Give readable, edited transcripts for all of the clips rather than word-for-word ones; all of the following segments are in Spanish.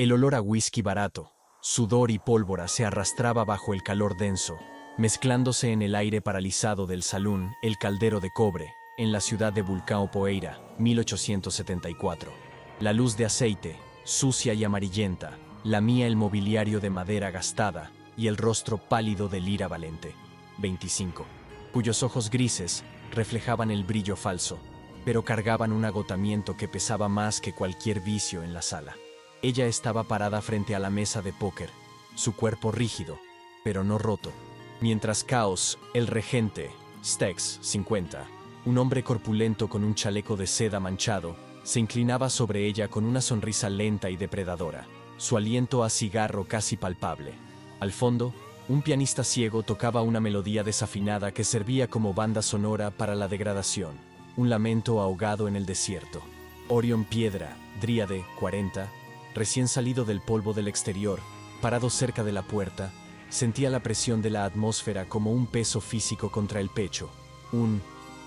El olor a whisky barato, sudor y pólvora se arrastraba bajo el calor denso, mezclándose en el aire paralizado del salón El Caldero de Cobre, en la ciudad de Vulcão Poeira, 1874. La luz de aceite, sucia y amarillenta, lamía el mobiliario de madera gastada y el rostro pálido de Lira Valente, 25, cuyos ojos grises reflejaban el brillo falso, pero cargaban un agotamiento que pesaba más que cualquier vicio en la sala. Ella estaba parada frente a la mesa de póker, su cuerpo rígido, pero no roto, mientras Caos, el regente, Stex, 50, un hombre corpulento con un chaleco de seda manchado, se inclinaba sobre ella con una sonrisa lenta y depredadora, su aliento a cigarro casi palpable. Al fondo, un pianista ciego tocaba una melodía desafinada que servía como banda sonora para la degradación, un lamento ahogado en el desierto. Orion Piedra, dríade, 40, recién salido del polvo del exterior, parado cerca de la puerta, sentía la presión de la atmósfera como un peso físico contra el pecho, un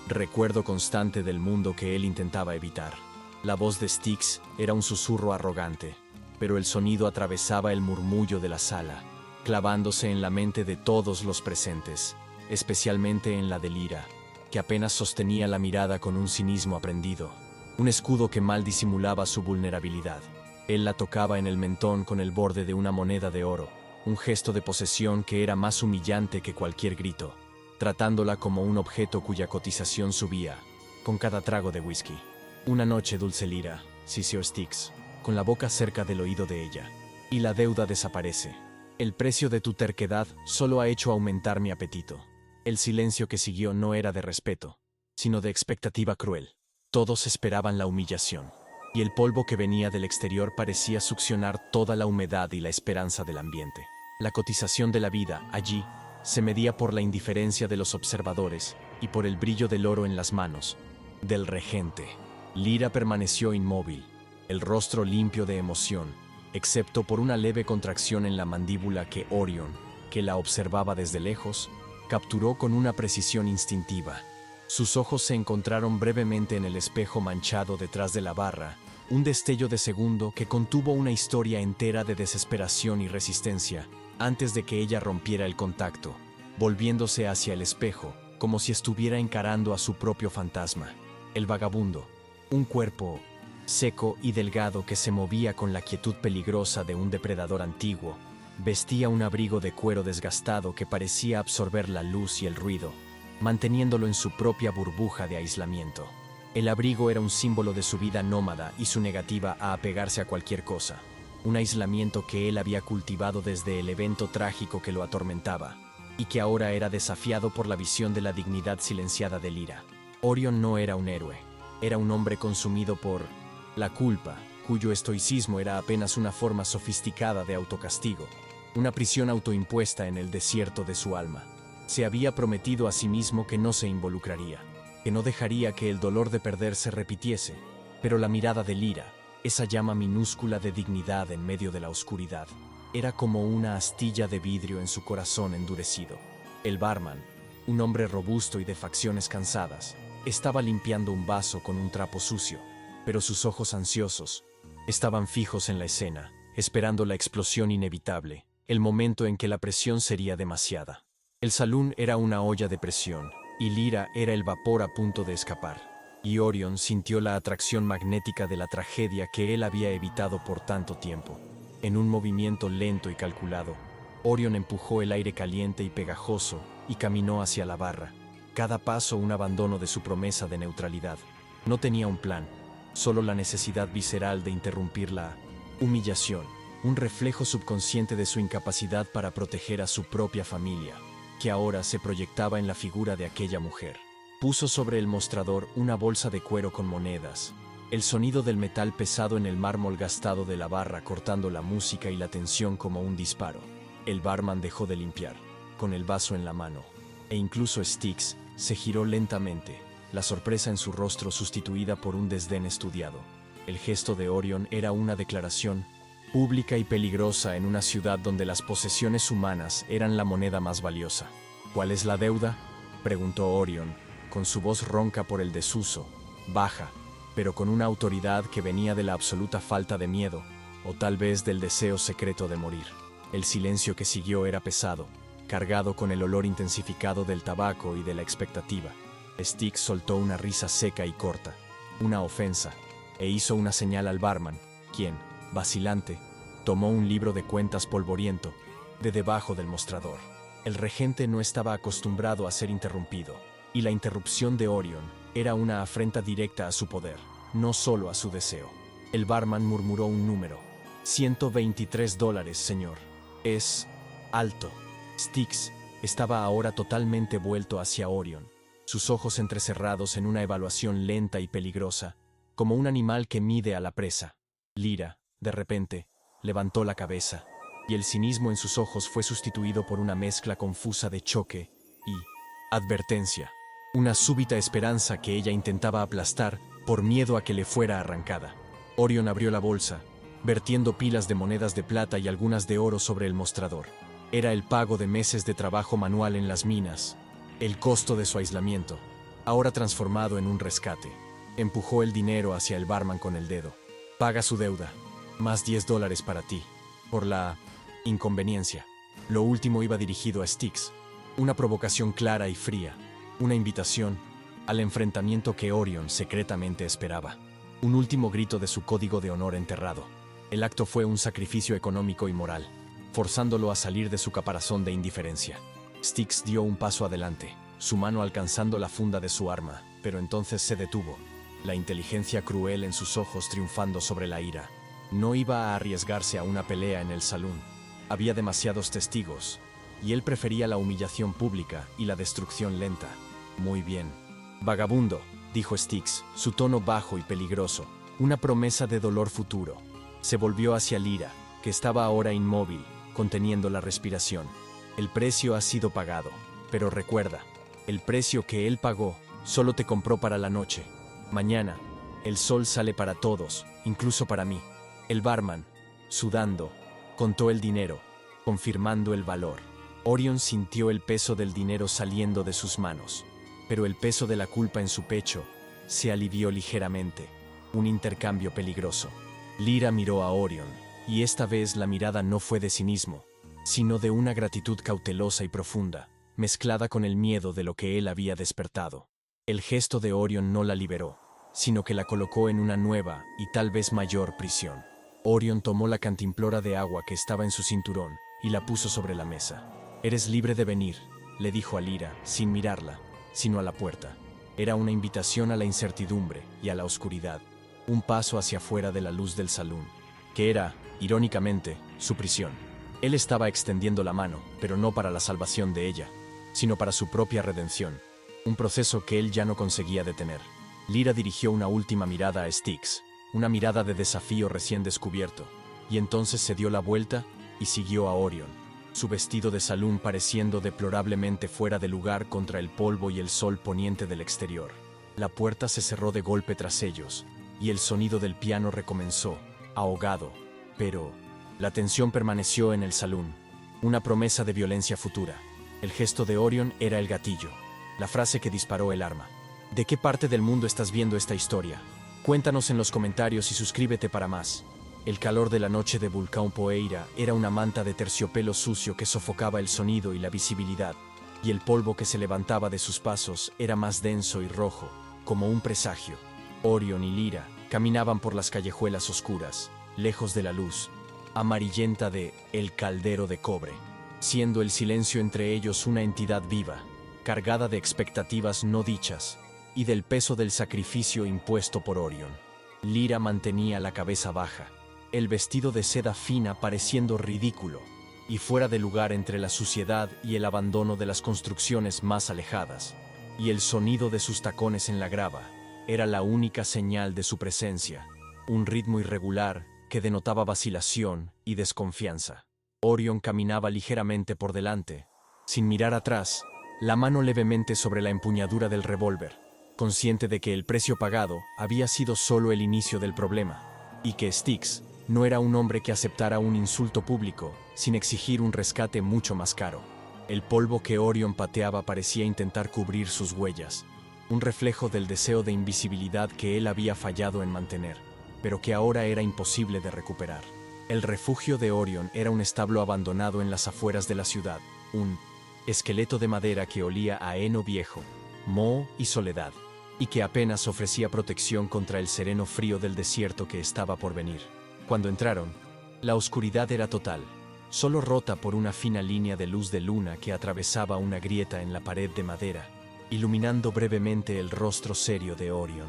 recuerdo constante del mundo que él intentaba evitar. La voz de Styx era un susurro arrogante, pero el sonido atravesaba el murmullo de la sala, clavándose en la mente de todos los presentes, especialmente en la de Lira, que apenas sostenía la mirada con un cinismo aprendido, un escudo que mal disimulaba su vulnerabilidad. Él la tocaba en el mentón con el borde de una moneda de oro, un gesto de posesión que era más humillante que cualquier grito, tratándola como un objeto cuya cotización subía con cada trago de whisky. Una noche, dulce Lira, siseó Styx, con la boca cerca del oído de ella, y la deuda desaparece. El precio de tu terquedad solo ha hecho aumentar mi apetito. El silencio que siguió no era de respeto, sino de expectativa cruel. Todos esperaban la humillación, y el polvo que venía del exterior parecía succionar toda la humedad y la esperanza del ambiente. La cotización de la vida, allí, se medía por la indiferencia de los observadores y por el brillo del oro en las manos del regente. Lira permaneció inmóvil, el rostro limpio de emoción, excepto por una leve contracción en la mandíbula que Orion, que la observaba desde lejos, capturó con una precisión instintiva. Sus ojos se encontraron brevemente en el espejo manchado detrás de la barra, un destello de segundo que contuvo una historia entera de desesperación y resistencia, antes de que ella rompiera el contacto, volviéndose hacia el espejo, como si estuviera encarando a su propio fantasma. El vagabundo, un cuerpo seco y delgado que se movía con la quietud peligrosa de un depredador antiguo, vestía un abrigo de cuero desgastado que parecía absorber la luz y el ruido, manteniéndolo en su propia burbuja de aislamiento. El abrigo era un símbolo de su vida nómada y su negativa a apegarse a cualquier cosa, un aislamiento que él había cultivado desde el evento trágico que lo atormentaba, y que ahora era desafiado por la visión de la dignidad silenciada de Lira. Orion no era un héroe, era un hombre consumido por la culpa, cuyo estoicismo era apenas una forma sofisticada de autocastigo, una prisión autoimpuesta en el desierto de su alma. Se había prometido a sí mismo que no se involucraría, que no dejaría que el dolor de perder se repitiese, pero la mirada de Lira, esa llama minúscula de dignidad en medio de la oscuridad, era como una astilla de vidrio en su corazón endurecido. El barman, un hombre robusto y de facciones cansadas, estaba limpiando un vaso con un trapo sucio, pero sus ojos ansiosos estaban fijos en la escena, esperando la explosión inevitable, el momento en que la presión sería demasiada. El salón era una olla de presión, y Lira era el vapor a punto de escapar, y Orion sintió la atracción magnética de la tragedia que él había evitado por tanto tiempo. En un movimiento lento y calculado, Orion empujó el aire caliente y pegajoso y caminó hacia la barra, cada paso un abandono de su promesa de neutralidad. No tenía un plan, solo la necesidad visceral de interrumpir la humillación, un reflejo subconsciente de su incapacidad para proteger a su propia familia, que ahora se proyectaba en la figura de aquella mujer. Puso sobre el mostrador una bolsa de cuero con monedas, el sonido del metal pesado en el mármol gastado de la barra cortando la música y la tensión como un disparo. El barman dejó de limpiar, con el vaso en la mano, e incluso Styx se giró lentamente, la sorpresa en su rostro sustituida por un desdén estudiado. El gesto de Orion era una declaración pública y peligrosa en una ciudad donde las posesiones humanas eran la moneda más valiosa. ¿Cuál es la deuda?, preguntó Orion, con su voz ronca por el desuso, baja, pero con una autoridad que venía de la absoluta falta de miedo. o tal vez del deseo secreto de morir. El silencio que siguió era pesado, cargado con el olor intensificado del tabaco y de la expectativa. Styx soltó una risa seca y corta, una ofensa, e hizo una señal al barman, quien, vacilante, tomó un libro de cuentas polvoriento de debajo del mostrador. El regente no estaba acostumbrado a ser interrumpido, y la interrupción de Orion era una afrenta directa a su poder, no solo a su deseo. El barman murmuró un número. $123, señor. Es alto. Styx estaba ahora totalmente vuelto hacia Orion, sus ojos entrecerrados en una evaluación lenta y peligrosa, como un animal que mide a la presa. Lyra, de repente, levantó la cabeza, y el cinismo en sus ojos fue sustituido por una mezcla confusa de choque y advertencia. Una súbita esperanza que ella intentaba aplastar por miedo a que le fuera arrancada. Orion abrió la bolsa, vertiendo pilas de monedas de plata y algunas de oro sobre el mostrador. Era el pago de meses de trabajo manual en las minas, el costo de su aislamiento, ahora transformado en un rescate. Empujó el dinero hacia el barman con el dedo. Paga su deuda, más $10 para ti, por la inconveniencia. Lo último iba dirigido a Styx, una provocación clara y fría, una invitación al enfrentamiento que Orion secretamente esperaba. Un último grito de su código de honor enterrado. El acto fue un sacrificio económico y moral, forzándolo a salir de su caparazón de indiferencia. Styx dio un paso adelante, su mano alcanzando la funda de su arma, pero entonces se detuvo, la inteligencia cruel en sus ojos triunfando sobre la ira. No iba a arriesgarse a una pelea en el salón. Había demasiados testigos, y él prefería la humillación pública y la destrucción lenta. Muy bien. Vagabundo, dijo Styx, su tono bajo y peligroso, una promesa de dolor futuro. Se volvió hacia Lyra, que estaba ahora inmóvil, conteniendo la respiración. El precio ha sido pagado, pero recuerda, el precio que él pagó solo te compró para la noche. Mañana, el sol sale para todos, incluso para mí. El barman, sudando, contó el dinero, confirmando el valor. Orion sintió el peso del dinero saliendo de sus manos, pero el peso de la culpa en su pecho se alivió ligeramente. Un intercambio peligroso. Lyra miró a Orion, y esta vez la mirada no fue de cinismo, sino de una gratitud cautelosa y profunda, mezclada con el miedo de lo que él había despertado. El gesto de Orion no la liberó, sino que la colocó en una nueva y tal vez mayor prisión. Orion tomó la cantimplora de agua que estaba en su cinturón y la puso sobre la mesa. «Eres libre de venir», le dijo a Lyra, sin mirarla, sino a la puerta. Era una invitación a la incertidumbre y a la oscuridad, un paso hacia afuera de la luz del salón, que era, irónicamente, su prisión. Él estaba extendiendo la mano, pero no para la salvación de ella, sino para su propia redención, un proceso que él ya no conseguía detener. Lyra dirigió una última mirada a Styx, una mirada de desafío recién descubierto, y entonces se dio la vuelta y siguió a Orion, su vestido de salón pareciendo deplorablemente fuera de lugar contra el polvo y el sol poniente del exterior. La puerta se cerró de golpe tras ellos, y el sonido del piano recomenzó, ahogado, pero la tensión permaneció en el salón, una promesa de violencia futura. El gesto de Orion era el gatillo, la frase que disparó el arma. ¿De qué parte del mundo estás viendo esta historia? Cuéntanos en los comentarios y suscríbete para más. El calor de la noche de Vulcão Poeira era una manta de terciopelo sucio que sofocaba el sonido y la visibilidad, y el polvo que se levantaba de sus pasos era más denso y rojo, como un presagio. Orion y Lyra caminaban por las callejuelas oscuras, lejos de la luz amarillenta de El Caldero de Cobre, siendo el silencio entre ellos una entidad viva, cargada de expectativas no dichas y del peso del sacrificio impuesto por Orion. Lyra mantenía la cabeza baja, el vestido de seda fina pareciendo ridículo y fuera de lugar entre la suciedad y el abandono de las construcciones más alejadas, y el sonido de sus tacones en la grava era la única señal de su presencia, un ritmo irregular que denotaba vacilación y desconfianza. Orion caminaba ligeramente por delante, sin mirar atrás, la mano levemente sobre la empuñadura del revólver, consciente de que el precio pagado había sido solo el inicio del problema, y que Styx no era un hombre que aceptara un insulto público sin exigir un rescate mucho más caro. El polvo que Orion pateaba parecía intentar cubrir sus huellas, un reflejo del deseo de invisibilidad que él había fallado en mantener, pero que ahora era imposible de recuperar. El refugio de Orion era un establo abandonado en las afueras de la ciudad, un esqueleto de madera que olía a heno viejo, moho y soledad, y que apenas ofrecía protección contra el sereno frío del desierto que estaba por venir. Cuando entraron, la oscuridad era total, solo rota por una fina línea de luz de luna que atravesaba una grieta en la pared de madera, iluminando brevemente el rostro serio de Orion.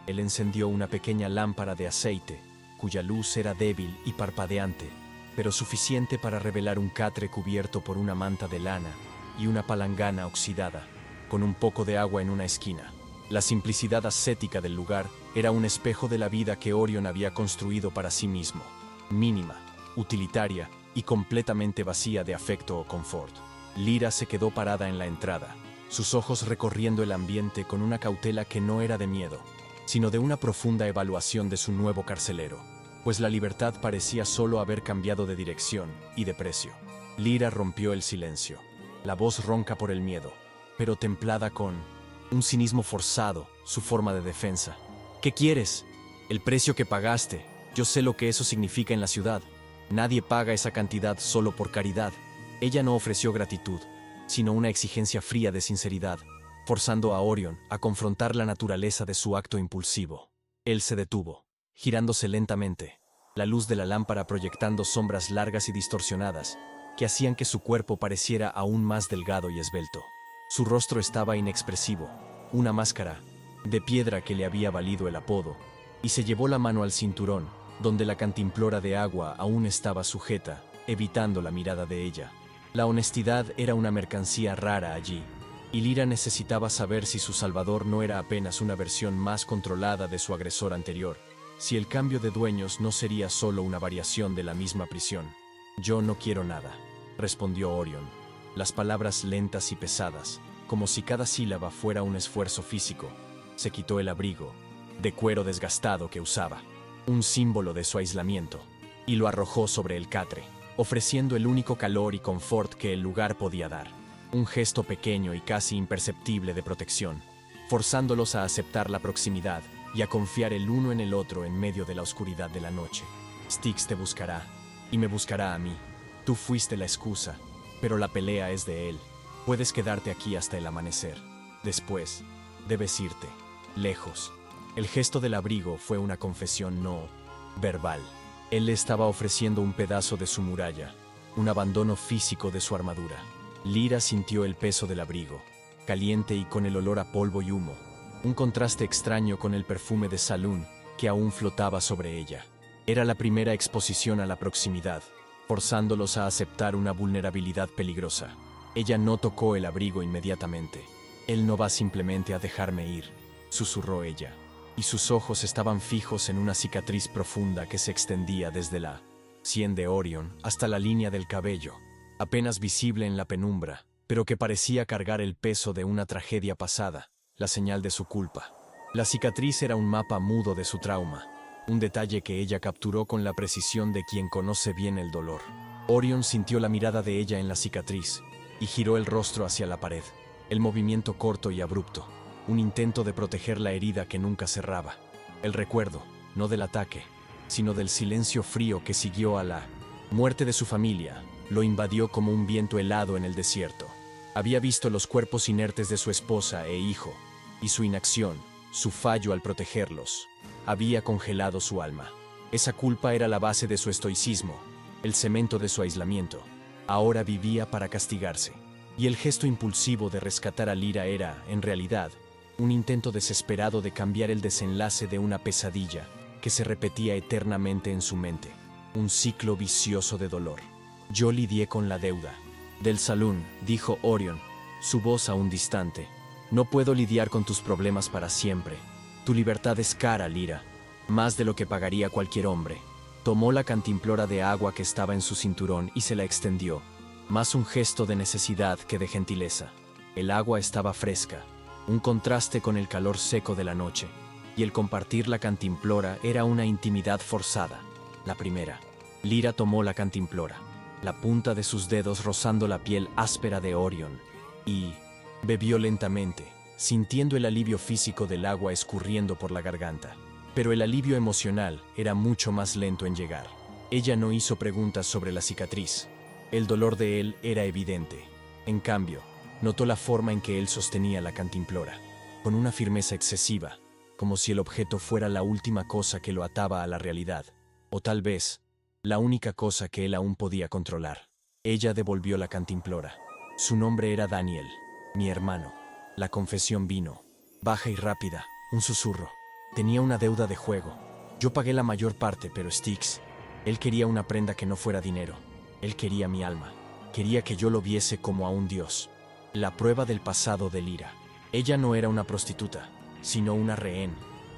Él encendió una pequeña lámpara de aceite, cuya luz era débil y parpadeante, pero suficiente para revelar un catre cubierto por una manta de lana y una palangana oxidada, con un poco de agua en una esquina. La simplicidad ascética del lugar era un espejo de la vida que Orion había construido para sí mismo, mínima, utilitaria y completamente vacía de afecto o confort. Lyra se quedó parada en la entrada, sus ojos recorriendo el ambiente con una cautela que no era de miedo, sino de una profunda evaluación de su nuevo carcelero, pues la libertad parecía solo haber cambiado de dirección y de precio. Lyra rompió el silencio, la voz ronca por el miedo, pero templada con un cinismo forzado, su forma de defensa. ¿Qué quieres? El precio que pagaste. Yo sé lo que eso significa en la ciudad. Nadie paga esa cantidad solo por caridad. Ella no ofreció gratitud, sino una exigencia fría de sinceridad, forzando a Orion a confrontar la naturaleza de su acto impulsivo. Él se detuvo, girándose lentamente, la luz de la lámpara proyectando sombras largas y distorsionadas, que hacían que su cuerpo pareciera aún más delgado y esbelto. Su rostro estaba inexpresivo, una máscara de piedra que le había valido el apodo, y se llevó la mano al cinturón, donde la cantimplora de agua aún estaba sujeta, evitando la mirada de ella. La honestidad era una mercancía rara allí, y Lyra necesitaba saber si su salvador no era apenas una versión más controlada de su agresor anterior, si el cambio de dueños no sería solo una variación de la misma prisión. «Yo no quiero nada», respondió Orion, las palabras lentas y pesadas, como si cada sílaba fuera un esfuerzo físico. Se quitó el abrigo, de cuero desgastado que usaba, un símbolo de su aislamiento, y lo arrojó sobre el catre, ofreciendo el único calor y confort que el lugar podía dar. Un gesto pequeño y casi imperceptible de protección, forzándolos a aceptar la proximidad y a confiar el uno en el otro en medio de la oscuridad de la noche. «Styx te buscará, y me buscará a mí. Tú fuiste la excusa, pero la pelea es de él. Puedes quedarte aquí hasta el amanecer. Después, debes irte, lejos». El gesto del abrigo fue una confesión no verbal. Él le estaba ofreciendo un pedazo de su muralla, un abandono físico de su armadura. Lyra sintió el peso del abrigo, caliente y con el olor a polvo y humo, un contraste extraño con el perfume de Saloon que aún flotaba sobre ella. Era la primera exposición a la proximidad, forzándolos a aceptar una vulnerabilidad peligrosa. Ella no tocó el abrigo inmediatamente. «Él no va simplemente a dejarme ir», susurró ella, y sus ojos estaban fijos en una cicatriz profunda que se extendía desde la sien de Orion hasta la línea del cabello, apenas visible en la penumbra, pero que parecía cargar el peso de una tragedia pasada, la señal de su culpa. La cicatriz era un mapa mudo de su trauma, un detalle que ella capturó con la precisión de quien conoce bien el dolor. Orion sintió la mirada de ella en la cicatriz y giró el rostro hacia la pared, el movimiento corto y abrupto, un intento de proteger la herida que nunca cerraba. El recuerdo, no del ataque, sino del silencio frío que siguió a la muerte de su familia, lo invadió como un viento helado en el desierto. Había visto los cuerpos inertes de su esposa e hijo, y su inacción, su fallo al protegerlos, había congelado su alma. Esa culpa era la base de su estoicismo, el cemento de su aislamiento. Ahora vivía para castigarse, y el gesto impulsivo de rescatar a Lyra era, en realidad, un intento desesperado de cambiar el desenlace de una pesadilla que se repetía eternamente en su mente, un ciclo vicioso de dolor. «Yo lidié con la deuda del Saloon», dijo Orion, su voz aún distante. «No puedo lidiar con tus problemas para siempre. Tu libertad es cara, Lyra, más de lo que pagaría cualquier hombre». Tomó la cantimplora de agua que estaba en su cinturón y se la extendió, más un gesto de necesidad que de gentileza. El agua estaba fresca, un contraste con el calor seco de la noche, y el compartir la cantimplora era una intimidad forzada. La primera. Lyra tomó la cantimplora, la punta de sus dedos rozando la piel áspera de Orion, y bebió lentamente, sintiendo el alivio físico del agua escurriendo por la garganta. Pero el alivio emocional era mucho más lento en llegar. Ella no hizo preguntas sobre la cicatriz. El dolor de él era evidente. En cambio, notó la forma en que él sostenía la cantimplora, con una firmeza excesiva, como si el objeto fuera la última cosa que lo ataba a la realidad, o tal vez, la única cosa que él aún podía controlar. Ella devolvió la cantimplora. Su nombre era Daniel, mi hermano. La confesión vino, baja y rápida, un susurro. Tenía una deuda de juego. Yo pagué la mayor parte, pero Styx, él quería una prenda que no fuera dinero. Él quería mi alma. Quería que yo lo viese como a un dios. La prueba del pasado de Lyra. Ella no era una prostituta, sino una rehén,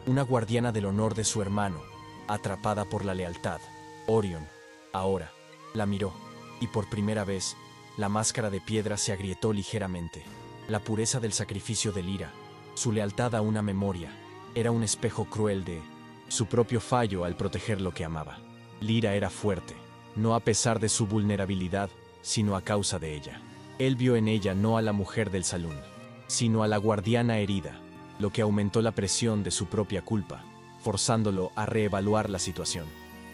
una guardiana del honor de su hermano, atrapada por la lealtad. Orion, ahora, la miró, y por primera vez, la máscara de piedra se agrietó ligeramente. La pureza del sacrificio de Lyra, su lealtad a una memoria, era un espejo cruel de su propio fallo al proteger lo que amaba. Lyra era fuerte, no a pesar de su vulnerabilidad, sino a causa de ella. Él vio en ella no a la mujer del salón, sino a la guardiana herida, lo que aumentó la presión de su propia culpa, forzándolo a reevaluar la situación.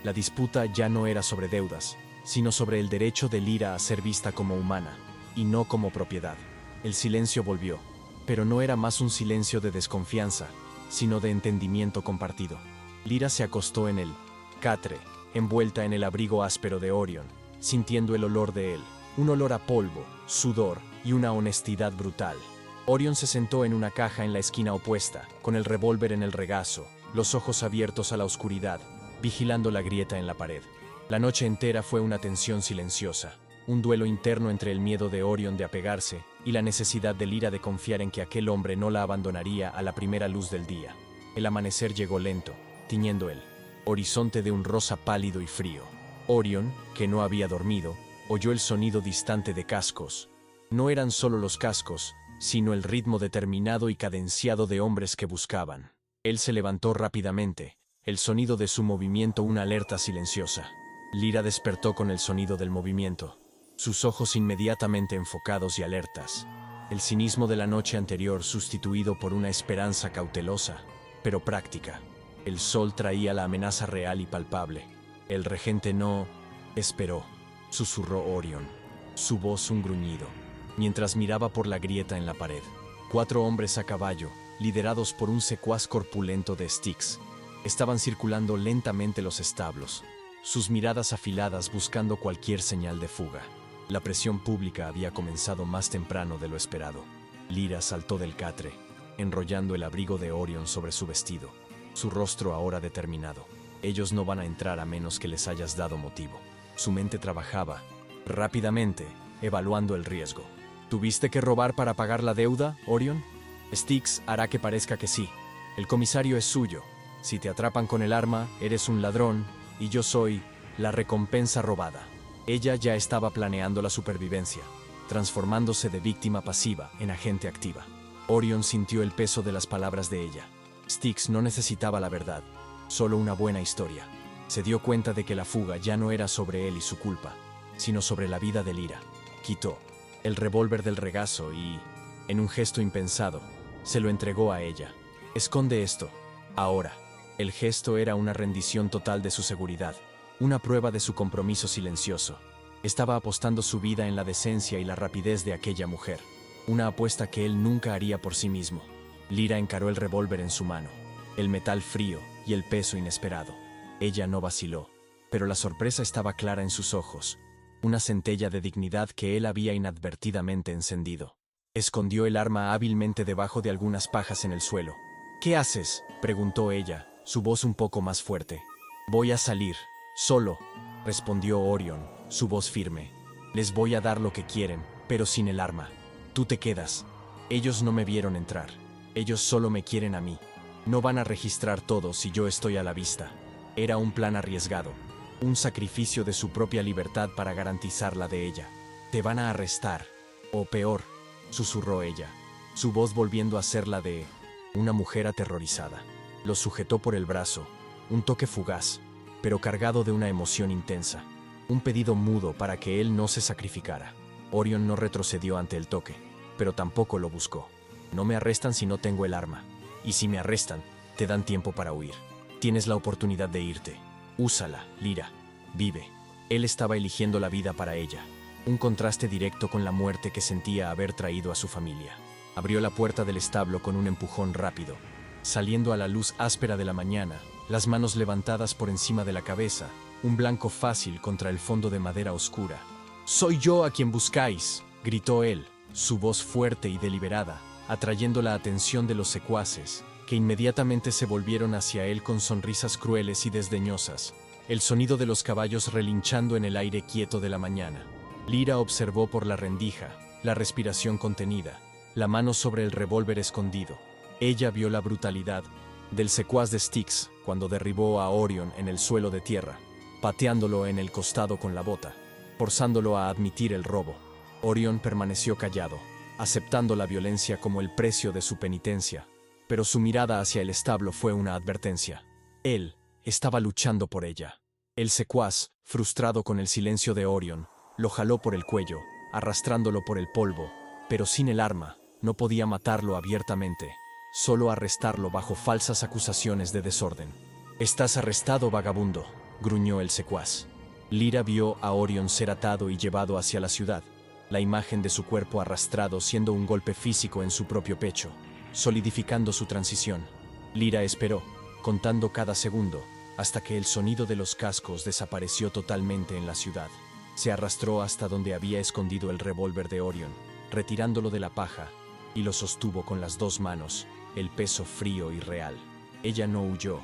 La disputa ya no era sobre deudas, sino sobre el derecho de Lyra a ser vista como humana, y no como propiedad. El silencio volvió, pero no era más un silencio de desconfianza, sino de entendimiento compartido. Lyra se acostó en el catre, envuelta en el abrigo áspero de Orion, sintiendo el olor de él, un olor a polvo, sudor y una honestidad brutal. Orion se sentó en una caja en la esquina opuesta, con el revólver en el regazo, los ojos abiertos a la oscuridad, vigilando la grieta en la pared. La noche entera fue una tensión silenciosa, un duelo interno entre el miedo de Orion de apegarse y la necesidad de Lyra de confiar en que aquel hombre no la abandonaría a la primera luz del día. El amanecer llegó lento, tiñendo el horizonte de un rosa pálido y frío. Orion, que no había dormido, oyó el sonido distante de cascos. No eran solo los cascos, sino el ritmo determinado y cadenciado de hombres que buscaban. Él se levantó rápidamente, el sonido de su movimiento una alerta silenciosa. Lyra despertó con el sonido del movimiento, sus ojos inmediatamente enfocados y alertas. El cinismo de la noche anterior sustituido por una esperanza cautelosa, pero práctica. El sol traía la amenaza real y palpable. El regente no esperó, susurró Orion, su voz un gruñido, mientras miraba por la grieta en la pared. 4 hombres a caballo, liderados por un secuaz corpulento de Styx, estaban circulando lentamente los establos, sus miradas afiladas buscando cualquier señal de fuga. La presión pública había comenzado más temprano de lo esperado. Lyra saltó del catre, enrollando el abrigo de Orion sobre su vestido, su rostro ahora determinado. Ellos no van a entrar a menos que les hayas dado motivo. Su mente trabajaba rápidamente, evaluando el riesgo. ¿Tuviste que robar para pagar la deuda, Orion? Styx hará que parezca que sí. El comisario es suyo. Si te atrapan con el arma, eres un ladrón, y yo soy la recompensa robada. Ella ya estaba planeando la supervivencia, transformándose de víctima pasiva en agente activa. Orion sintió el peso de las palabras de ella. Styx no necesitaba la verdad, solo una buena historia. Se dio cuenta de que la fuga ya no era sobre él y su culpa, sino sobre la vida de Lyra. Quitó el revólver del regazo y, en un gesto impensado, se lo entregó a ella. Esconde esto, ahora. El gesto era una rendición total de su seguridad, una prueba de su compromiso silencioso. Estaba apostando su vida en la decencia y la rapidez de aquella mujer, una apuesta que él nunca haría por sí mismo. Lyra encaró el revólver en su mano, el metal frío y el peso inesperado. Ella no vaciló, pero la sorpresa estaba clara en sus ojos, una centella de dignidad que él había inadvertidamente encendido. Escondió el arma hábilmente debajo de algunas pajas en el suelo. ¿Qué haces?, preguntó ella, su voz un poco más fuerte. Voy a salir, solo, respondió Orion, su voz firme. Les voy a dar lo que quieren, pero sin el arma. Tú te quedas. Ellos no me vieron entrar. Ellos solo me quieren a mí. No van a registrar todo si yo estoy a la vista. Era un plan arriesgado, un sacrificio de su propia libertad para garantizar la de ella. Te van a arrestar, o peor, susurró ella, su voz volviendo a ser la de una mujer aterrorizada. Lo sujetó por el brazo, un toque fugaz, pero cargado de una emoción intensa, un pedido mudo para que él no se sacrificara. Orion no retrocedió ante el toque, pero tampoco lo buscó. No me arrestan si no tengo el arma, y si me arrestan, te dan tiempo para huir. Tienes la oportunidad de irte. Úsala, Lyra. vive. Él estaba eligiendo la vida para ella. Un contraste directo con la muerte que sentía haber traído a su familia. Abrió la puerta del establo con un empujón rápido. Saliendo a la luz áspera de la mañana, las manos levantadas por encima de la cabeza, un blanco fácil contra el fondo de madera oscura. «Soy yo a quien buscáis», gritó él, su voz fuerte y deliberada, atrayendo la atención de los secuaces, que inmediatamente se volvieron hacia él con sonrisas crueles y desdeñosas, el sonido de los caballos relinchando en el aire quieto de la mañana. Lyra observó por la rendija, la respiración contenida, la mano sobre el revólver escondido. Ella vio la brutalidad del secuaz de Styx cuando derribó a Orion en el suelo de tierra, pateándolo en el costado con la bota, forzándolo a admitir el robo. Orion permaneció callado, aceptando la violencia como el precio de su penitencia, pero su mirada hacia el establo fue una advertencia. Él estaba luchando por ella. El secuaz, frustrado con el silencio de Orion, lo jaló por el cuello, arrastrándolo por el polvo, pero sin el arma, no podía matarlo abiertamente, solo arrestarlo bajo falsas acusaciones de desorden. «Estás arrestado, vagabundo», gruñó el secuaz. Lyra vio a Orion ser atado y llevado hacia la ciudad, la imagen de su cuerpo arrastrado siendo un golpe físico en su propio pecho, solidificando su transición. Lyra esperó, contando cada segundo, hasta que el sonido de los cascos desapareció totalmente en la ciudad. Se arrastró hasta donde había escondido el revólver de Orion, retirándolo de la paja, y lo sostuvo con las dos manos, el peso frío y real. Ella no huyó,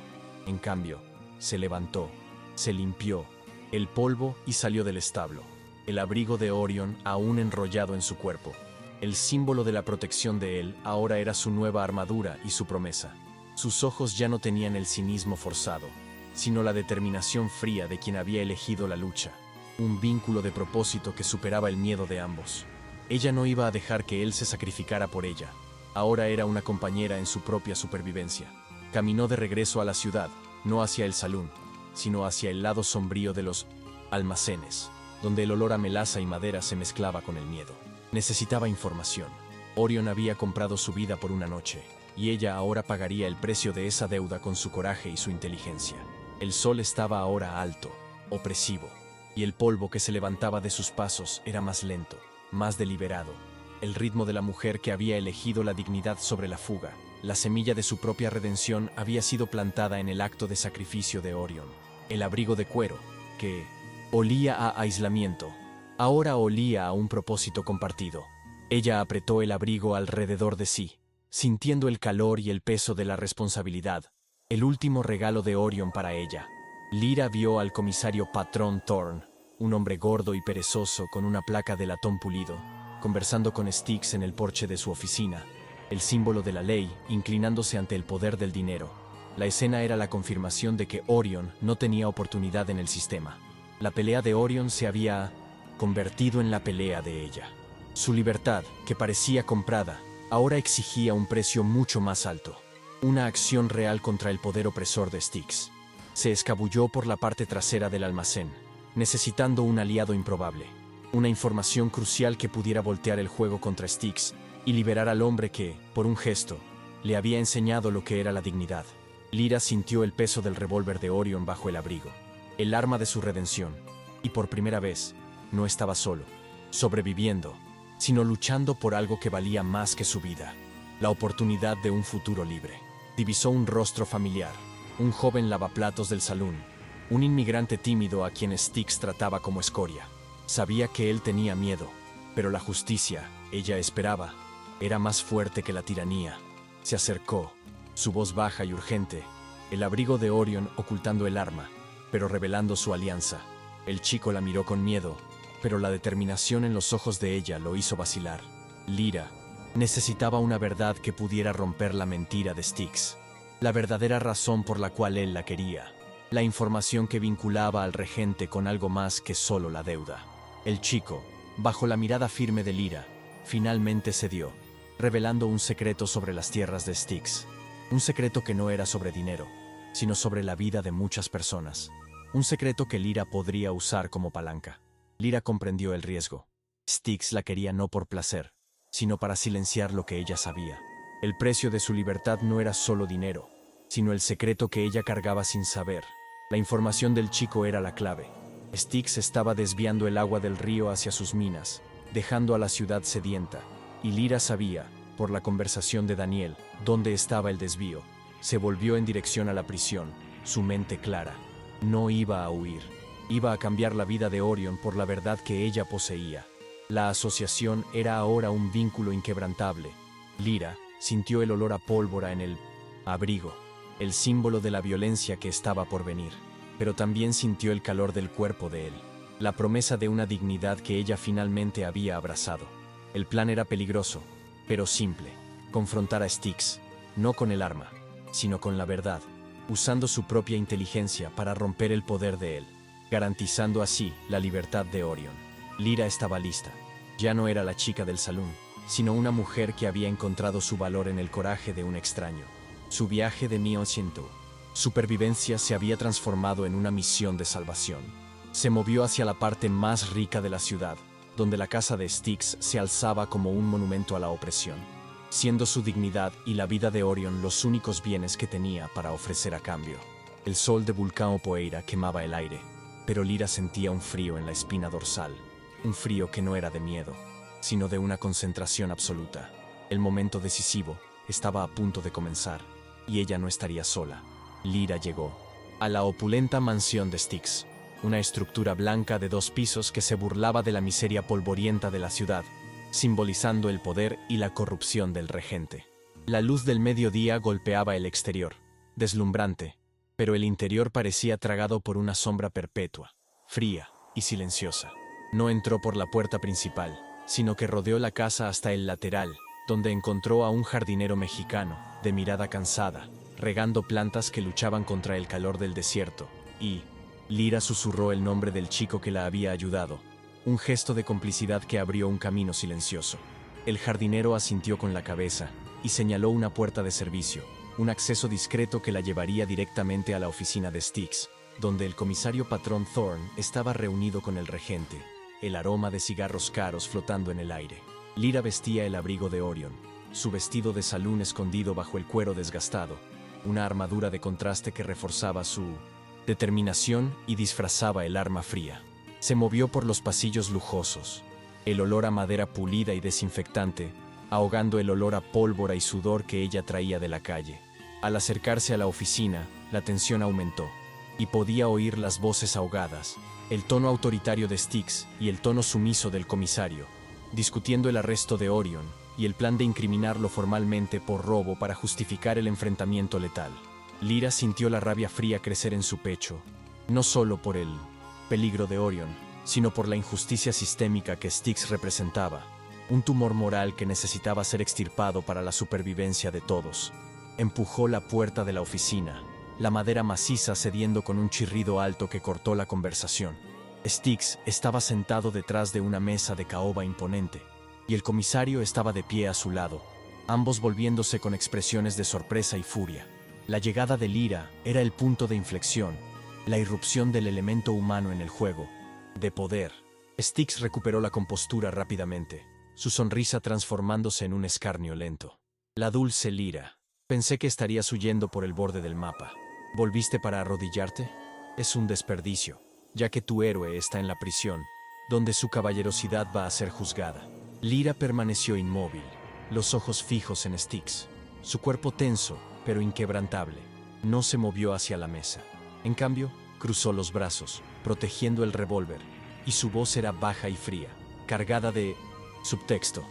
en cambio, se levantó, se limpió el polvo y salió del establo, el abrigo de Orion aún enrollado en su cuerpo. El símbolo de la protección de él ahora era su nueva armadura y su promesa. Sus ojos ya no tenían el cinismo forzado, sino la determinación fría de quien había elegido la lucha, un vínculo de propósito que superaba el miedo de ambos. Ella no iba a dejar que él se sacrificara por ella. Ahora era una compañera en su propia supervivencia. Caminó de regreso a la ciudad, no hacia el salón, sino hacia el lado sombrío de los almacenes, donde el olor a melaza y madera se mezclaba con el miedo. Necesitaba información. Orion había comprado su vida por una noche, y ella ahora pagaría el precio de esa deuda con su coraje y su inteligencia. El sol estaba ahora alto, opresivo, y el polvo que se levantaba de sus pasos era más lento, más deliberado. El ritmo de la mujer que había elegido la dignidad sobre la fuga. La semilla de su propia redención había sido plantada en el acto de sacrificio de Orion. El abrigo de cuero, que olía a aislamiento, ahora olía a un propósito compartido. Ella apretó el abrigo alrededor de sí, sintiendo el calor y el peso de la responsabilidad, el último regalo de Orion para ella. Lyra vio al comisario Patrón Thorn, un hombre gordo y perezoso con una placa de latón pulido, conversando con Styx en el porche de su oficina, el símbolo de la ley inclinándose ante el poder del dinero. La escena era la confirmación de que Orion no tenía oportunidad en el sistema. La pelea de Orion se había convertido en la pelea de ella. Su libertad, que parecía comprada, ahora exigía un precio mucho más alto. Una acción real contra el poder opresor de Styx. Se escabulló por la parte trasera del almacén, necesitando un aliado improbable. Una información crucial que pudiera voltear el juego contra Styx y liberar al hombre que, por un gesto, le había enseñado lo que era la dignidad. Lyra sintió el peso del revólver de Orion bajo el abrigo, el arma de su redención, y por primera vez, no estaba solo, sobreviviendo, sino luchando por algo que valía más que su vida, la oportunidad de un futuro libre. Divisó un rostro familiar, un joven lavaplatos del salón, un inmigrante tímido a quien Styx trataba como escoria. Sabía que él tenía miedo, pero la justicia, ella esperaba, era más fuerte que la tiranía. Se acercó, su voz baja y urgente, el abrigo de Orion ocultando el arma, pero revelando su alianza. El chico la miró con miedo, pero la determinación en los ojos de ella lo hizo vacilar. Lyra necesitaba una verdad que pudiera romper la mentira de Styx, la verdadera razón por la cual él la quería, la información que vinculaba al regente con algo más que solo la deuda. El chico, bajo la mirada firme de Lyra, finalmente cedió, revelando un secreto sobre las tierras de Styx. Un secreto que no era sobre dinero, sino sobre la vida de muchas personas. Un secreto que Lyra podría usar como palanca. Lyra comprendió el riesgo. Styx la quería no por placer, sino para silenciar lo que ella sabía. El precio de su libertad no era solo dinero, sino el secreto que ella cargaba sin saber. La información del chico era la clave. Styx estaba desviando el agua del río hacia sus minas, dejando a la ciudad sedienta, y Lyra sabía, por la conversación de Daniel, dónde estaba el desvío. Se volvió en dirección a la prisión, su mente clara. No iba a huir, iba a cambiar la vida de Orion por la verdad que ella poseía. La asociación era ahora un vínculo inquebrantable. Lyra sintió el olor a pólvora en el abrigo, el símbolo de la violencia que estaba por venir, pero también sintió el calor del cuerpo de él, la promesa de una dignidad que ella finalmente había abrazado. El plan era peligroso, pero simple: confrontar a Styx, no con el arma, sino con la verdad, usando su propia inteligencia para romper el poder de él, garantizando así la libertad de Orion. Lyra estaba lista. Ya no era la chica del salón, sino una mujer que había encontrado su valor en el coraje de un extraño. Su viaje de supervivencia se había transformado en una misión de salvación. Se movió hacia la parte más rica de la ciudad, donde la casa de Styx se alzaba como un monumento a la opresión, siendo su dignidad y la vida de Orion los únicos bienes que tenía para ofrecer a cambio. El sol de Vulcão Poeira quemaba el aire, pero Lyra sentía un frío en la espina dorsal, un frío que no era de miedo, sino de una concentración absoluta. El momento decisivo estaba a punto de comenzar, y ella no estaría sola. Lyra llegó a la opulenta mansión de Styx, una estructura blanca de 2 pisos que se burlaba de la miseria polvorienta de la ciudad, simbolizando el poder y la corrupción del regente. La luz del mediodía golpeaba el exterior, deslumbrante, pero el interior parecía tragado por una sombra perpetua, fría y silenciosa. No entró por la puerta principal, sino que rodeó la casa hasta el lateral, donde encontró a un jardinero mexicano, de mirada cansada, regando plantas que luchaban contra el calor del desierto, y Lyra susurró el nombre del chico que la había ayudado, un gesto de complicidad que abrió un camino silencioso. El jardinero asintió con la cabeza y señaló una puerta de servicio, un acceso discreto que la llevaría directamente a la oficina de Styx, donde el comisario patrón Thorne estaba reunido con el regente, el aroma de cigarros caros flotando en el aire. Lyra vestía el abrigo de Orion, su vestido de salón escondido bajo el cuero desgastado, una armadura de contraste que reforzaba su determinación y disfrazaba el arma fría. Se movió por los pasillos lujosos, el olor a madera pulida y desinfectante, ahogando el olor a pólvora y sudor que ella traía de la calle. Al acercarse a la oficina, la tensión aumentó, y podía oír las voces ahogadas, el tono autoritario de Styx y el tono sumiso del comisario, discutiendo el arresto de Orion y el plan de incriminarlo formalmente por robo para justificar el enfrentamiento letal. Lyra sintió la rabia fría crecer en su pecho, no solo por el peligro de Orion, sino por la injusticia sistémica que Styx representaba, un tumor moral que necesitaba ser extirpado para la supervivencia de todos. Empujó la puerta de la oficina, la madera maciza cediendo con un chirrido alto que cortó la conversación. Styx estaba sentado detrás de una mesa de caoba imponente, y el comisario estaba de pie a su lado, ambos volviéndose con expresiones de sorpresa y furia. La llegada de Lyra era el punto de inflexión, la irrupción del elemento humano en el juego, de poder. Styx recuperó la compostura rápidamente, su sonrisa transformándose en un escarnio lento. La dulce Lyra, pensé que estarías huyendo por el borde del mapa. ¿Volviste para arrodillarte? Es un desperdicio, ya que tu héroe está en la prisión, donde su caballerosidad va a ser juzgada. Lyra permaneció inmóvil, los ojos fijos en Styx, su cuerpo tenso, pero inquebrantable. No se movió hacia la mesa. En cambio, cruzó los brazos, protegiendo el revólver, y su voz era baja y fría, cargada de subtexto.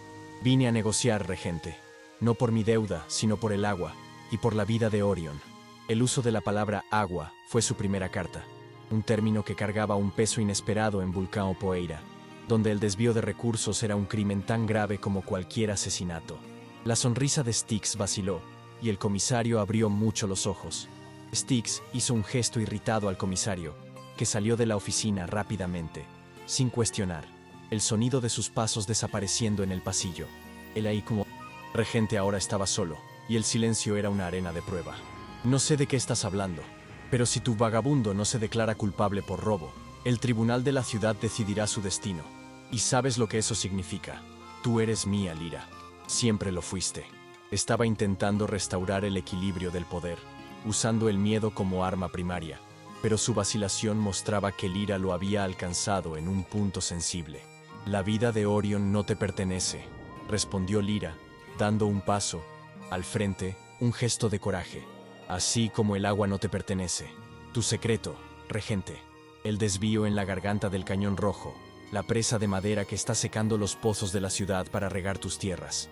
Vine a negociar, regente, no por mi deuda, sino por el agua, y por la vida de Orion. El uso de la palabra agua fue su primera carta, un término que cargaba un peso inesperado en Vulcão Poeira, donde el desvío de recursos era un crimen tan grave como cualquier asesinato. La sonrisa de Styx vaciló, y el comisario abrió mucho los ojos. Styx hizo un gesto irritado al comisario, que salió de la oficina rápidamente, sin cuestionar, el sonido de sus pasos desapareciendo en el pasillo. El ahí como regente ahora estaba solo, y el silencio era una arena de prueba. No sé de qué estás hablando, pero si tu vagabundo no se declara culpable por robo, el tribunal de la ciudad decidirá su destino. Y sabes lo que eso significa. Tú eres mía, Lyra. Siempre lo fuiste. Estaba intentando restaurar el equilibrio del poder, usando el miedo como arma primaria. pero su vacilación mostraba que Lyra lo había alcanzado en un punto sensible. «La vida de Orion no te pertenece», respondió Lyra, dando un paso al frente, un gesto de coraje. «Así como el agua no te pertenece. Tu secreto, regente. El desvío en la garganta del Cañón Rojo, la presa de madera que está secando los pozos de la ciudad para regar tus tierras.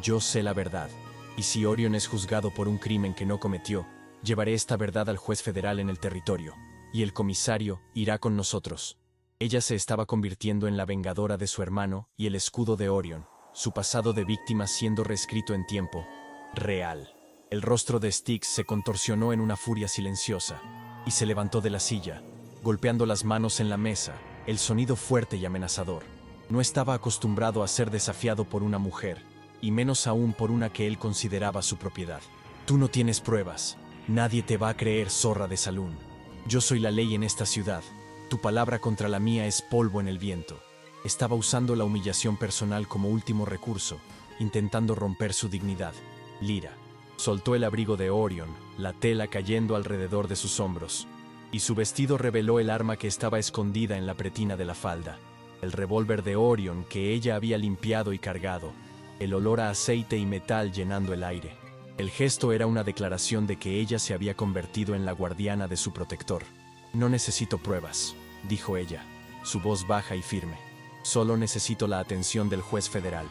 Yo sé la verdad, y si Orion es juzgado por un crimen que no cometió, llevaré esta verdad al juez federal en el territorio, y el comisario irá con nosotros». Ella se estaba convirtiendo en la vengadora de su hermano y el escudo de Orion, su pasado de víctima siendo reescrito en tiempo real. El rostro de Styx se contorsionó en una furia silenciosa, y se levantó de la silla, golpeando las manos en la mesa, el sonido fuerte y amenazador. No estaba acostumbrado a ser desafiado por una mujer, y menos aún por una que él consideraba su propiedad. «Tú no tienes pruebas. Nadie te va a creer, zorra de Salún. Yo soy la ley en esta ciudad. Tu palabra contra la mía es polvo en el viento». Estaba usando la humillación personal como último recurso, intentando romper su dignidad. Lyra soltó el abrigo de Orion, la tela cayendo alrededor de sus hombros, y su vestido reveló el arma que estaba escondida en la pretina de la falda, el revólver de Orion que ella había limpiado y cargado, el olor a aceite y metal llenando el aire. El gesto era una declaración de que ella se había convertido en la guardiana de su protector. «No necesito pruebas», dijo ella, su voz baja y firme. «Solo necesito la atención del juez federal.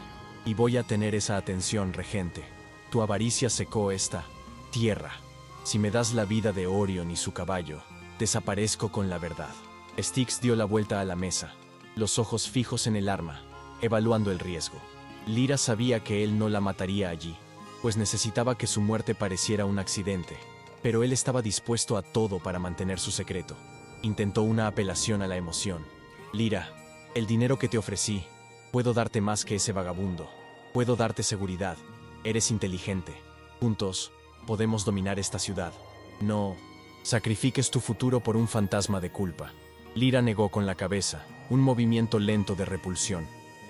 Y voy a tener esa atención, regente. Tu avaricia secó esta tierra. Si me das la vida de Orion y su caballo, desaparezco con la verdad». Styx dio la vuelta a la mesa, los ojos fijos en el arma, evaluando el riesgo. Lyra sabía que él no la mataría allí, pues necesitaba que su muerte pareciera un accidente, pero él estaba dispuesto a todo para mantener su secreto. Intentó una apelación a la emoción. «Lyra, el dinero que te ofrecí, puedo darte más que ese vagabundo. Puedo darte seguridad. Eres inteligente. Juntos, podemos dominar esta ciudad. No sacrifiques tu futuro por un fantasma de culpa». Lyra negó con la cabeza, un movimiento lento de repulsión.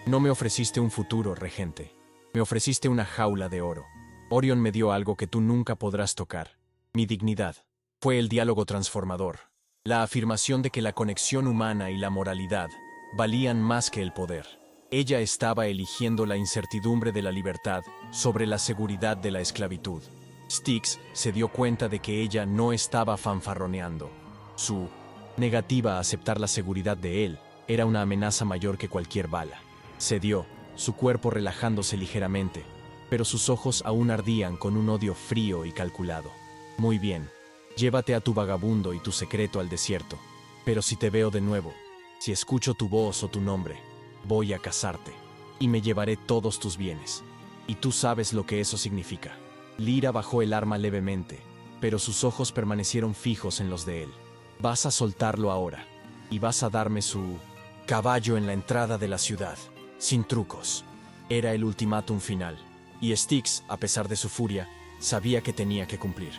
«No me ofreciste un futuro, regente. Me ofreciste una jaula de oro. Orion me dio algo que tú nunca podrás tocar. Mi dignidad». Fue el diálogo transformador, la afirmación de que la conexión humana y la moralidad valían más que el poder. Ella estaba eligiendo la incertidumbre de la libertad sobre la seguridad de la esclavitud. Styx se dio cuenta de que ella no estaba fanfarroneando. Su negativa a aceptar la seguridad de él era una amenaza mayor que cualquier bala. Cedió, su cuerpo relajándose ligeramente, pero sus ojos aún ardían con un odio frío y calculado. «Muy bien, llévate a tu vagabundo y tu secreto al desierto, pero si te veo de nuevo, si escucho tu voz o tu nombre, voy a cazarte, y me llevaré todos tus bienes. Y tú sabes lo que eso significa». Lyra bajó el arma levemente, pero sus ojos permanecieron fijos en los de él. «Vas a soltarlo ahora, y vas a darme su caballo en la entrada de la ciudad, sin trucos». Era el ultimátum final, y Styx, a pesar de su furia, sabía que tenía que cumplir.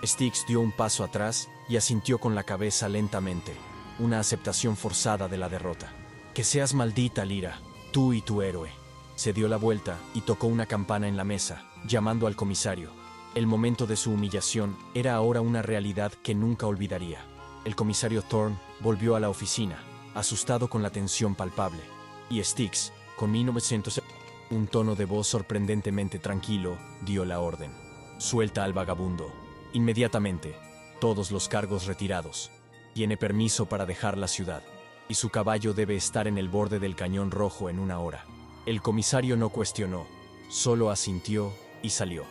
Styx dio un paso atrás y asintió con la cabeza lentamente, una aceptación forzada de la derrota. «Que seas maldita, Lyra, tú y tu héroe». Se dio la vuelta y tocó una campana en la mesa, llamando al comisario. El momento de su humillación era ahora una realidad que nunca olvidaría. El comisario Thorne volvió a la oficina, asustado con la tensión palpable, y Styx, con 1900, un tono de voz sorprendentemente tranquilo, dio la orden. «Suelta al vagabundo. Inmediatamente. Todos los cargos retirados. Tiene permiso para dejar la ciudad, y su caballo debe estar en el borde del Cañón Rojo en 1 hora». El comisario no cuestionó, solo asintió y salió.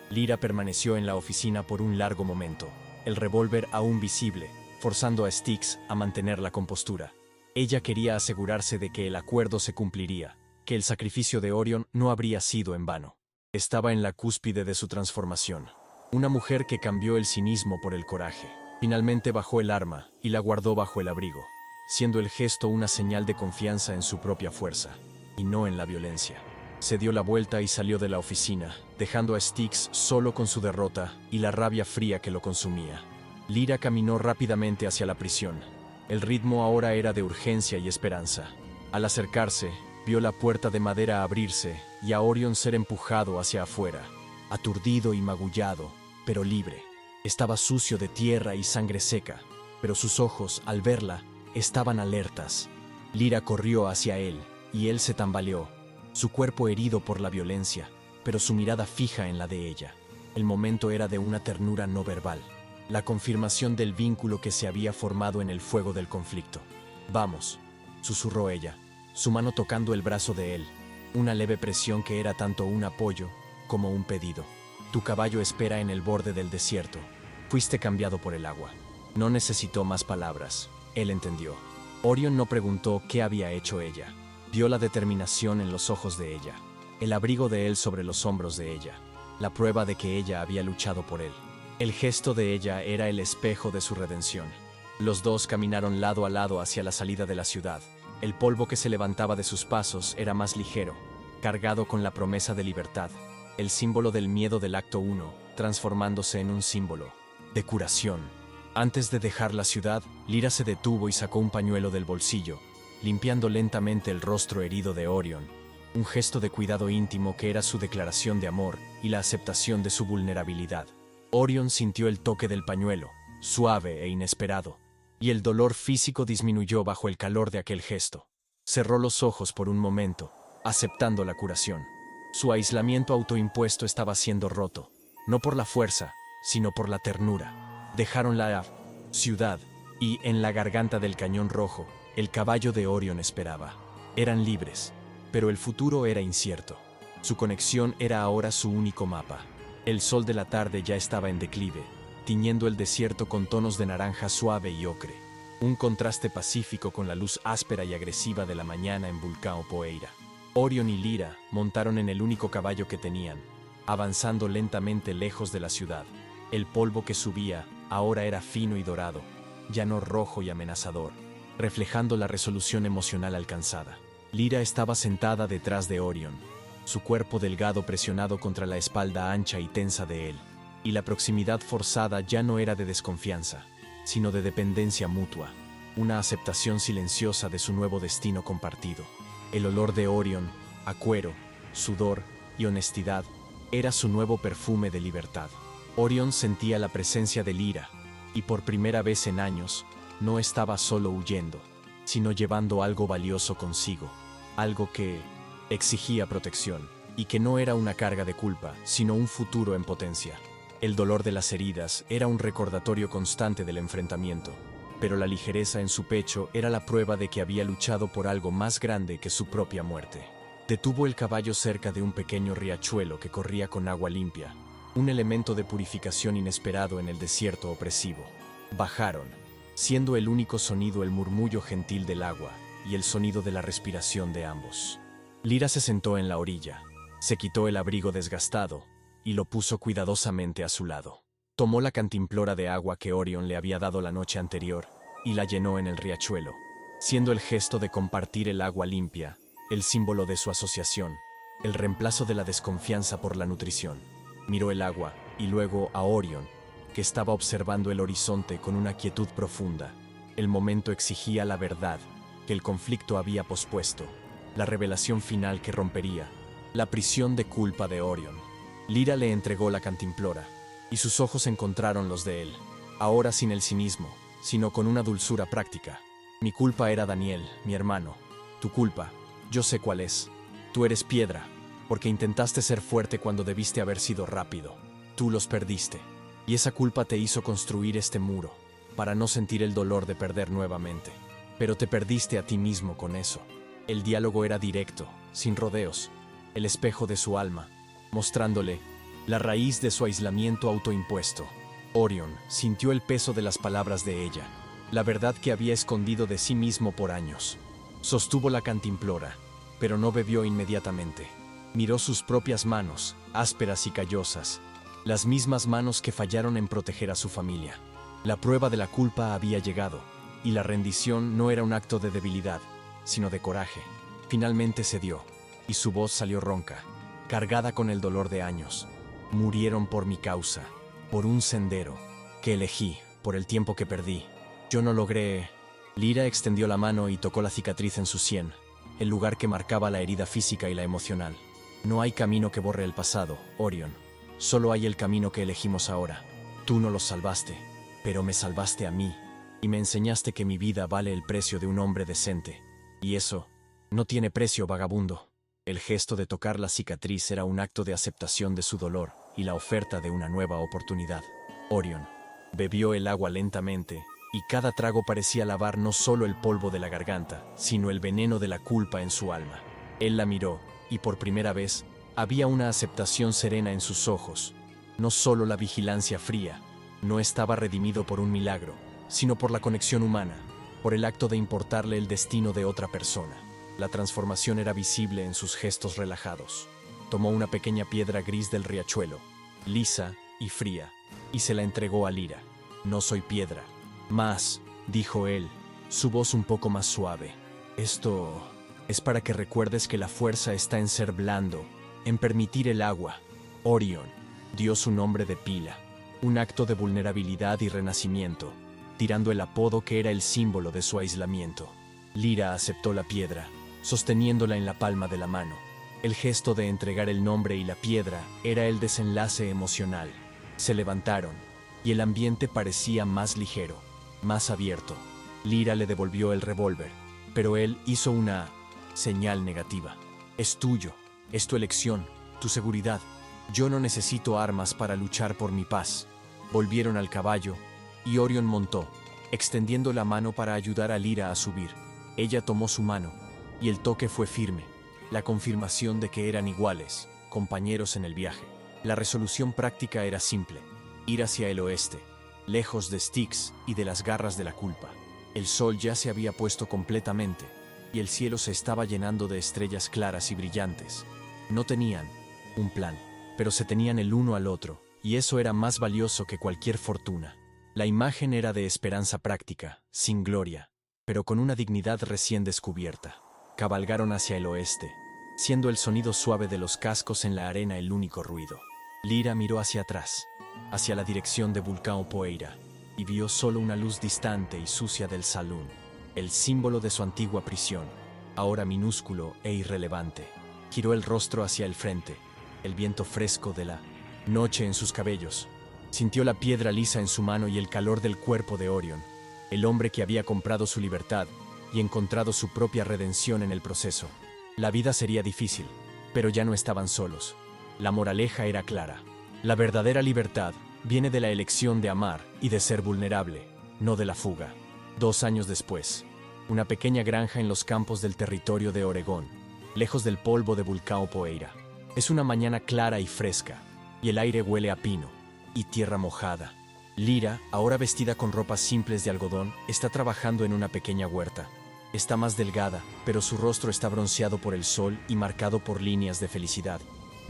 Lyra permaneció en la oficina por un largo momento, el revólver aún visible, forzando a Styx a mantener la compostura. Ella quería asegurarse de que el acuerdo se cumpliría, que el sacrificio de Orion no habría sido en vano. Estaba en la cúspide de su transformación. Una mujer que cambió el cinismo por el coraje. Finalmente bajó el arma y la guardó bajo el abrigo, siendo el gesto una señal de confianza en su propia fuerza, y no en la violencia. Se dio la vuelta y salió de la oficina, dejando a Styx solo con su derrota y la rabia fría que lo consumía. Lyra caminó rápidamente hacia la prisión. El ritmo ahora era de urgencia y esperanza. Al acercarse, vio la puerta de madera abrirse y a Orion ser empujado hacia afuera, aturdido y magullado, pero libre. Estaba sucio de tierra y sangre seca, pero sus ojos, al verla, estaban alertas. Lyra corrió hacia él, y él se tambaleó, su cuerpo herido por la violencia, pero su mirada fija en la de ella. El momento era de una ternura no verbal, la confirmación del vínculo que se había formado en el fuego del conflicto. «Vamos», susurró ella, su mano tocando el brazo de él, una leve presión que era tanto un apoyo como un pedido. «Tu caballo espera en el borde del desierto. Fuiste cambiado por el agua». No necesitó más palabras, él entendió. Orion no preguntó qué había hecho ella. Vio la determinación en los ojos de ella, el abrigo de él sobre los hombros de ella, la prueba de que ella había luchado por él. El gesto de ella era el espejo de su redención. Los dos caminaron lado a lado hacia la salida de la ciudad. El polvo que se levantaba de sus pasos era más ligero, cargado con la promesa de libertad, el símbolo del miedo del acto 1, transformándose en un símbolo de curación. Antes de dejar la ciudad, Lyra se detuvo y sacó un pañuelo del bolsillo, limpiando lentamente el rostro herido de Orion, un gesto de cuidado íntimo que era su declaración de amor y la aceptación de su vulnerabilidad. Orion sintió el toque del pañuelo, suave e inesperado, y el dolor físico disminuyó bajo el calor de aquel gesto. Cerró los ojos por un momento, aceptando la curación. Su aislamiento autoimpuesto estaba siendo roto, no por la fuerza, sino por la ternura. Dejaron la ciudad, y en la garganta del Cañón Rojo, el caballo de Orion esperaba. Eran libres, pero el futuro era incierto. Su conexión era ahora su único mapa. El sol de la tarde ya estaba en declive, tiñendo el desierto con tonos de naranja suave y ocre, un contraste pacífico con la luz áspera y agresiva de la mañana en Vulcão Poeira. Orion y Lyra montaron en el único caballo que tenían, avanzando lentamente lejos de la ciudad. El polvo que subía ahora era fino y dorado, ya no rojo y amenazador, reflejando la resolución emocional alcanzada. Lyra estaba sentada detrás de Orion, su cuerpo delgado presionado contra la espalda ancha y tensa de él, y la proximidad forzada ya no era de desconfianza, sino de dependencia mutua, una aceptación silenciosa de su nuevo destino compartido. El olor de Orion, a cuero, sudor y honestidad, era su nuevo perfume de libertad. Orion sentía la presencia de Lyra, y por primera vez en años, no estaba solo huyendo, sino llevando algo valioso consigo, algo que exigía protección, y que no era una carga de culpa, sino un futuro en potencia. El dolor de las heridas era un recordatorio constante del enfrentamiento, pero la ligereza en su pecho era la prueba de que había luchado por algo más grande que su propia muerte. Detuvo el caballo cerca de un pequeño riachuelo que corría con agua limpia, un elemento de purificación inesperado en el desierto opresivo. Bajaron, siendo el único sonido el murmullo gentil del agua y el sonido de la respiración de ambos. Lyra se sentó en la orilla, se quitó el abrigo desgastado y lo puso cuidadosamente a su lado. Tomó la cantimplora de agua que Orion le había dado la noche anterior y la llenó en el riachuelo, siendo el gesto de compartir el agua limpia el símbolo de su asociación, el reemplazo de la desconfianza por la nutrición. Miró el agua y luego a Orion, que estaba observando el horizonte con una quietud profunda. El momento exigía la verdad que el conflicto había pospuesto, la revelación final que rompería la prisión de culpa de Orion. Lyra le entregó la cantimplora, y sus ojos encontraron los de él, ahora sin el cinismo, sino con una dulzura práctica. Mi culpa era Daniel, mi hermano. Tu culpa, yo sé cuál es. Tú eres piedra, porque intentaste ser fuerte cuando debiste haber sido rápido. Tú los perdiste, y esa culpa te hizo construir este muro, para no sentir el dolor de perder nuevamente. Pero te perdiste a ti mismo con eso. El diálogo era directo, sin rodeos, el espejo de su alma, mostrándole la raíz de su aislamiento autoimpuesto. Orion sintió el peso de las palabras de ella, la verdad que había escondido de sí mismo por años. Sostuvo la cantimplora, pero no bebió inmediatamente. Miró sus propias manos, ásperas y callosas, las mismas manos que fallaron en proteger a su familia. La prueba de la culpa había llegado, y la rendición no era un acto de debilidad, sino de coraje. Finalmente cedió, y su voz salió ronca, cargada con el dolor de años. Murieron por mi causa, por un sendero que elegí, por el tiempo que perdí. Yo no logré... Lyra extendió la mano y tocó la cicatriz en su sien, el lugar que marcaba la herida física y la emocional. No hay camino que borre el pasado, Orion. Solo hay el camino que elegimos ahora. Tú no los salvaste, pero me salvaste a mí. y me enseñaste que mi vida vale el precio de un hombre decente. Y eso no tiene precio, vagabundo. El gesto de tocar la cicatriz era un acto de aceptación de su dolor y la oferta de una nueva oportunidad. Orion bebió el agua lentamente, y cada trago parecía lavar no solo el polvo de la garganta, sino el veneno de la culpa en su alma. Él la miró, y por primera vez, había una aceptación serena en sus ojos. No solo la vigilancia fría, no estaba redimido por un milagro, sino por la conexión humana, por el acto de importarle el destino de otra persona. La transformación era visible en sus gestos relajados. Tomó una pequeña piedra gris del riachuelo, lisa y fría, y se la entregó a Lyra. No soy piedra. Más, dijo él, su voz un poco más suave. Esto es para que recuerdes que la fuerza está en ser blando, en permitir el agua. Orion dio su nombre de pila, un acto de vulnerabilidad y renacimiento, tirando el apodo que era el símbolo de su aislamiento. Lyra aceptó la piedra, sosteniéndola en la palma de la mano. El gesto de entregar el nombre y la piedra era el desenlace emocional. Se levantaron, y el ambiente parecía más ligero, más abierto. Lyra le devolvió el revólver, pero él hizo una señal negativa. Es tuyo, es tu elección, tu seguridad. Yo no necesito armas para luchar por mi paz. Volvieron al caballo, y Orion montó, extendiendo la mano para ayudar a Lyra a subir. Ella tomó su mano, y el toque fue firme, la confirmación de que eran iguales, compañeros en el viaje. La resolución práctica era simple: ir hacia el oeste, lejos de Styx y de las garras de la culpa. El sol ya se había puesto completamente, y el cielo se estaba llenando de estrellas claras y brillantes. No tenían un plan, pero se tenían el uno al otro, y eso era más valioso que cualquier fortuna. La imagen era de esperanza práctica, sin gloria, pero con una dignidad recién descubierta. Cabalgaron hacia el oeste, siendo el sonido suave de los cascos en la arena el único ruido. Lyra miró hacia atrás, hacia la dirección de Vulcão Poeira, y vio solo una luz distante y sucia del salón, el símbolo de su antigua prisión, ahora minúsculo e irrelevante. Giró el rostro hacia el frente, el viento fresco de la noche en sus cabellos. Sintió la piedra lisa en su mano y el calor del cuerpo de Orion, el hombre que había comprado su libertad y encontrado su propia redención en el proceso. La vida sería difícil, pero ya no estaban solos. La moraleja era clara. La verdadera libertad viene de la elección de amar y de ser vulnerable, no de la fuga. 2 años después, una pequeña granja en los campos del territorio de Oregón, lejos del polvo de Vulcão Poeira. Es una mañana clara y fresca, y el aire huele a pino y tierra mojada. Lyra, ahora vestida con ropas simples de algodón, está trabajando en una pequeña huerta. Está más delgada, pero su rostro está bronceado por el sol y marcado por líneas de felicidad.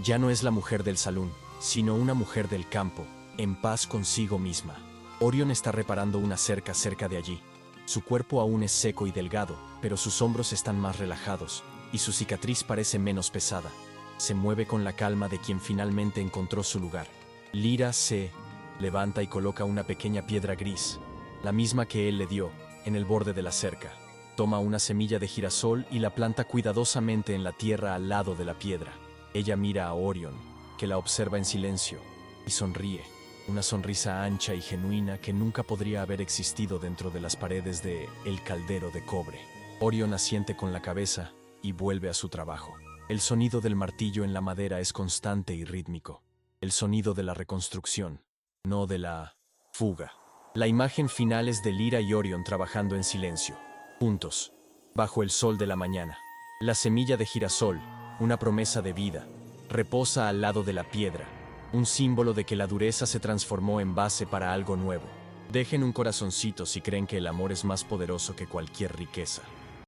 Ya no es la mujer del salón, sino una mujer del campo, en paz consigo misma. Orion está reparando una cerca cerca de allí. Su cuerpo aún es seco y delgado, pero sus hombros están más relajados, y su cicatriz parece menos pesada. Se mueve con la calma de quien finalmente encontró su lugar. Lyra se levanta y coloca una pequeña piedra gris, la misma que él le dio, en el borde de la cerca. Toma una semilla de girasol y la planta cuidadosamente en la tierra al lado de la piedra. Ella mira a Orion, que la observa en silencio, y sonríe, una sonrisa ancha y genuina que nunca podría haber existido dentro de las paredes de El Caldero de Cobre. Orion asiente con la cabeza y vuelve a su trabajo. El sonido del martillo en la madera es constante y rítmico. El sonido de la reconstrucción, no de la fuga. La imagen final es de Lyra y Orion trabajando en silencio, juntos, bajo el sol de la mañana. La semilla de girasol, una promesa de vida, reposa al lado de la piedra, un símbolo de que la dureza se transformó en base para algo nuevo. Dejen un corazoncito si creen que el amor es más poderoso que cualquier riqueza.